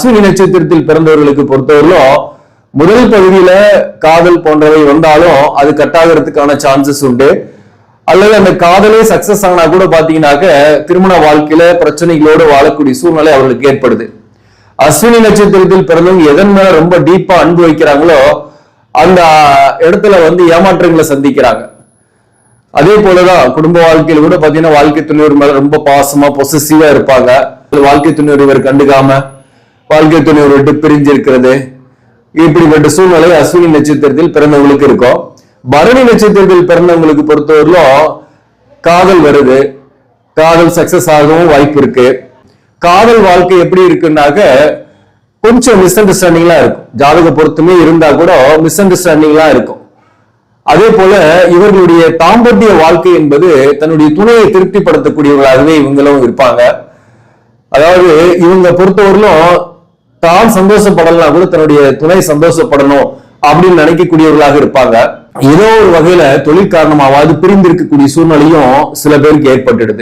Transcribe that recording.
அஸ்வினி நட்சத்திரத்தில் பிறந்தவர்களுக்கு பொறுத்தவரையிலும் முதல் பகுதியில காதல் போன்றவை வந்தாலும் அது கட்டாகிறதுக்கான சான்சஸ் உண்டு. அல்லது அந்த காதலே சக்சஸ் ஆனா கூட பாத்தீங்கன்னாக்க திருமண வாழ்க்கையில பிரச்சனைகளோடு வாழக்கூடிய சூழ்நிலை அவர்களுக்கு ஏற்படுது. அஸ்வினி நட்சத்திரத்தில் பிறந்தவங்க எதன் மேல ரொம்ப டீப்பா அன்பு வைக்கிறாங்களோ அந்த இடத்துல ஏமாற்றங்களை சந்திக்கிறாங்க. அதே போலதான் குடும்ப வாழ்க்கையில கூட பாத்தீங்கன்னா வாழ்க்கை துணைவர் மேல ரொம்ப பாசமா பொசசிவா இருப்பாங்க. வாழ்க்கை துணைவர் இவர் கண்டுக்காம வாழ்க்கை துணைவர் விட்டு பிரிஞ்சு இருக்கிறது, இப்படிப்பட்ட சூழ்நிலை அஸ்வினி நட்சத்திரத்தில் பிறந்தவங்களுக்கு இருக்கும். பரணி நட்சத்திரத்தில் பிறந்தவங்களுக்கு பொறுத்தவரையிலும் காதல் வருது, காதல் சக்சஸ் ஆகவும் வாய்ப்பு இருக்கு. காதல் வாழ்க்கை எப்படி இருக்குன்னாக்க கொஞ்சம் மிஸ் அண்டர்ஸ்டாண்டிங்லாம் இருக்கும். ஜாதக பொருத்தமே இருந்தா கூட மிஸ் அண்டர்ஸ்டாண்டிங்லாம் இருக்கும். அதே போல இவர்களுடைய தாம்பத்திய வாழ்க்கை என்பது தன்னுடைய துணையை திருப்திப்படுத்தக்கூடியவர்களாகவே இவங்களும் இருப்பாங்க. அதாவது இவங்க பொறுத்தவரையிலும் தான் சந்தோஷப்படலாம் கூட தன்னுடைய துணை சந்தோஷப்படணும் அப்படின்னு நினைக்கக்கூடியவர்களாக இருப்பாங்க. ஏதோ ஒரு வகையில தொழில் காரணமாவது பிரிந்து இருக்கக்கூடிய சூழ்நிலையும் சில பேருக்கு ஏற்பட்டுடுது.